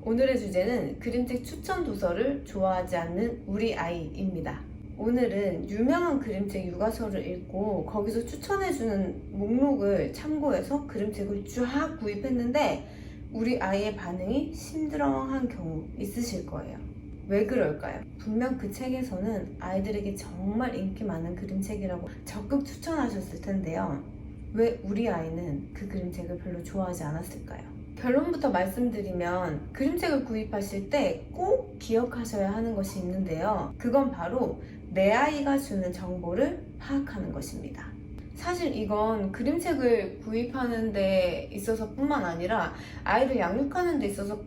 오늘의 주제는 그림책 추천 도서를 좋아하지 않는 우리 아이입니다. 오늘은 유명한 그림책 육아서를 읽고 거기서 추천해주는 목록을 참고해서 그림책을 쫙 구입했는데 우리 아이의 반응이 심드렁한 경우 있으실 거예요. 왜 그럴까요? 분명 그 책에서는 아이들에게 정말 인기 많은 그림책이라고 적극 추천하셨을 텐데요. 왜 우리 아이는 그 그림책을 별로 좋아하지 않았을까요? 결론부터 말씀드리면 그림책을 구입하실 때 꼭 기억하셔야 하는 것이 있는데요. 그건 바로 내 아이가 주는 정보를 파악하는 것입니다. 사실 이건 그림책을 구입하는 데 있어서 뿐만 아니라 아이를 양육하는 데 있어서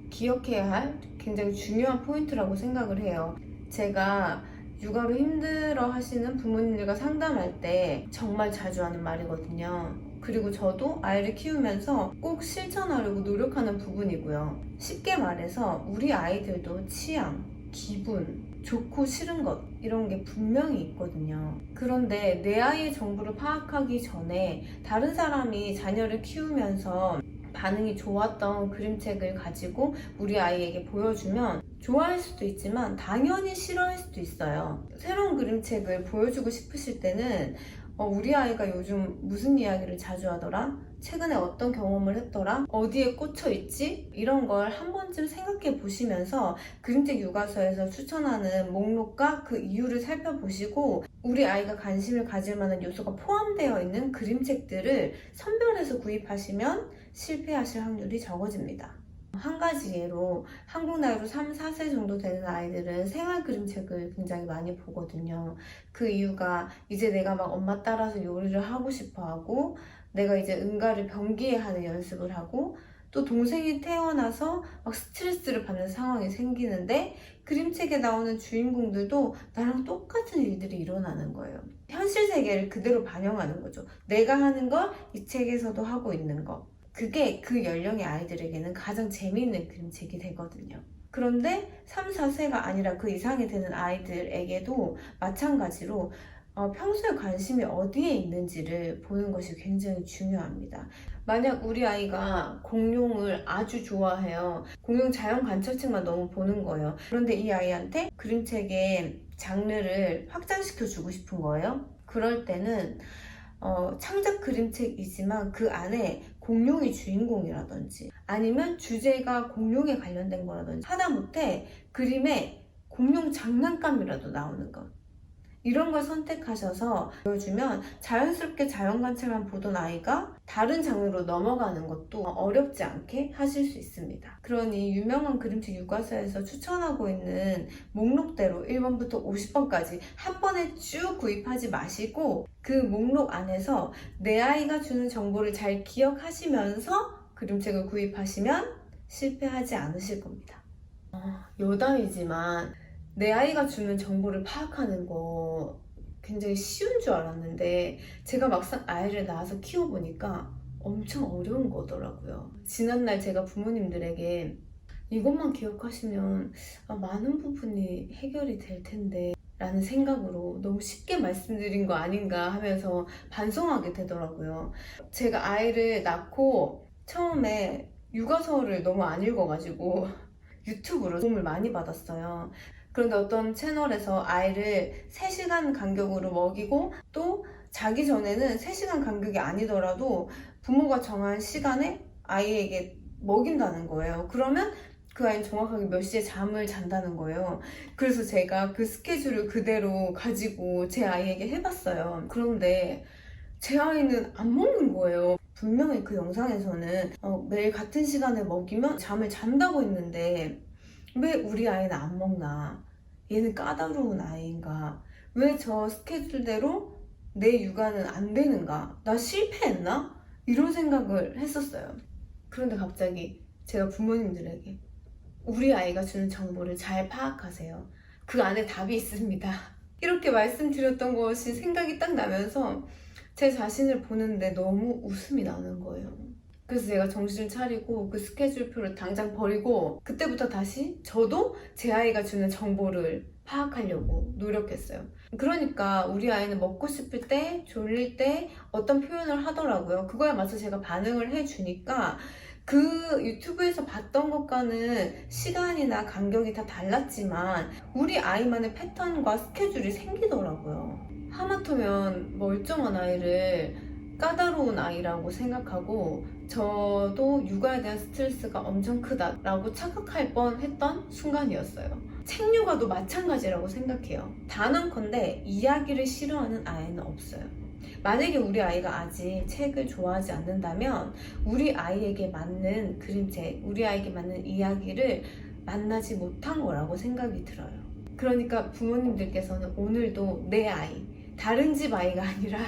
기억해야 할 굉장히 중요한 포인트라고 생각을 해요. 제가 육아로 힘들어 하시는 부모님들과 상담할 때 정말 자주 하는 말이거든요. 그리고 저도 아이를 키우면서 꼭 실천하려고 노력하는 부분이고요. 쉽게 말해서 우리 아이들도 취향, 기분, 좋고 싫은 것 이런 게 분명히 있거든요. 그런데 내 아이의 정보를 파악하기 전에 다른 사람이 자녀를 키우면서 반응이 좋았던 그림책을 가지고 우리 아이에게 보여주면 좋아할 수도 있지만 당연히 싫어할 수도 있어요. 새로운 그림책을 보여주고 싶으실 때는 우리 아이가 요즘 무슨 이야기를 자주 하더라? 최근에 어떤 경험을 했더라? 어디에 꽂혀 있지? 이런 걸 한 번쯤 생각해 보시면서 그림책 육아서에서 추천하는 목록과 그 이유를 살펴보시고 우리 아이가 관심을 가질 만한 요소가 포함되어 있는 그림책들을 선별해서 구입하시면 실패하실 확률이 적어집니다. 한 가지 예로 한국 나이로 3, 4세 정도 되는 아이들은 생활 그림책을 굉장히 많이 보거든요. 그 이유가 이제 내가 막 엄마 따라서 요리를 하고 싶어 하고 내가 이제 응가를 변기에 하는 연습을 하고 또 동생이 태어나서 막 스트레스를 받는 상황이 생기는데 그림책에 나오는 주인공들도 나랑 똑같은 일들이 일어나는 거예요. 현실 세계를 그대로 반영하는 거죠. 내가 하는 걸 이 책에서도 하고 있는 거. 그게 그 연령의 아이들에게는 가장 재미있는 그림책이 되거든요. 그런데 3, 4세가 아니라 그 이상이 되는 아이들에게도 마찬가지로 평소에 관심이 어디에 있는지를 보는 것이 굉장히 중요합니다. 만약 우리 아이가 공룡을 아주 좋아해요. 공룡 자연 관찰책만 너무 보는 거예요. 그런데 이 아이한테 그림책의 장르를 확장시켜 주고 싶은 거예요. 그럴 때는 창작 그림책이지만 그 안에 공룡이 주인공이라든지 아니면 주제가 공룡에 관련된 거라든지 하다못해 그림에 공룡 장난감이라도 나오는 것 이런 걸 선택하셔서 보여주면 자연스럽게 자연관찰만 보던 아이가 다른 장르로 넘어가는 것도 어렵지 않게 하실 수 있습니다. 그러니 유명한 그림책 육아서에서 추천하고 있는 목록대로 1번부터 50번까지 한 번에 쭉 구입하지 마시고 그 목록 안에서 내 아이가 주는 정보를 잘 기억하시면서 그림책을 구입하시면 실패하지 않으실 겁니다. 여담이지만 내 아이가 주는 정보를 파악하는 거 굉장히 쉬운 줄 알았는데 제가 막상 아이를 낳아서 키워보니까 엄청 어려운 거더라고요. 지난날 제가 부모님들에게 이것만 기억하시면 많은 부분이 해결이 될 텐데 라는 생각으로 너무 쉽게 말씀드린 거 아닌가 하면서 반성하게 되더라고요. 제가 아이를 낳고 처음에 육아서를 너무 안 읽어가지고 유튜브로 도움을 많이 받았어요. 그런데 어떤 채널에서 아이를 3시간 간격으로 먹이고 또 자기 전에는 3시간 간격이 아니더라도 부모가 정한 시간에 아이에게 먹인다는 거예요. 그러면 그 아이는 정확하게 몇 시에 잠을 잔다는 거예요. 그래서 제가 그 스케줄을 그대로 가지고 제 아이에게 해봤어요. 그런데 제 아이는 안 먹는 거예요. 분명히 그 영상에서는 매일 같은 시간에 먹이면 잠을 잔다고 했는데 왜 우리 아이는 안 먹나? 얘는 까다로운 아이인가? 왜 저 스케줄대로 내 육아는 안 되는가? 나 실패했나? 이런 생각을 했었어요. 그런데 갑자기 제가 부모님들에게 우리 아이가 주는 정보를 잘 파악하세요. 그 안에 답이 있습니다. 이렇게 말씀드렸던 것이 생각이 딱 나면서 제 자신을 보는데 너무 웃음이 나는 거예요. 그래서 제가 정신을 차리고 그 스케줄표를 당장 버리고 그때부터 다시 저도 제 아이가 주는 정보를 파악하려고 노력했어요. 그러니까 우리 아이는 먹고 싶을 때, 졸릴 때 어떤 표현을 하더라고요. 그거에 맞춰서 제가 반응을 해주니까 그 유튜브에서 봤던 것과는 시간이나 간격이 다 달랐지만 우리 아이만의 패턴과 스케줄이 생기더라고요. 하마터면 멀쩡한 아이를 까다로운 아이라고 생각하고 저도 육아에 대한 스트레스가 엄청 크다라고 착각할 뻔했던 순간이었어요. 책육아도 마찬가지라고 생각해요. 단언컨대 이야기를 싫어하는 아이는 없어요. 만약에 우리 아이가 아직 책을 좋아하지 않는다면 우리 아이에게 맞는 그림책, 우리 아이에게 맞는 이야기를 만나지 못한 거라고 생각이 들어요. 그러니까 부모님들께서는 오늘도 내 아이, 다른 집 아이가 아니라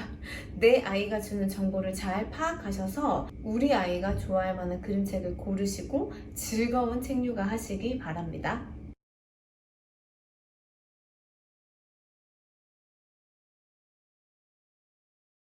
내 아이가 주는 정보를 잘 파악하셔서 우리 아이가 좋아할 만한 그림책을 고르시고 즐거운 책육아 하시기 바랍니다.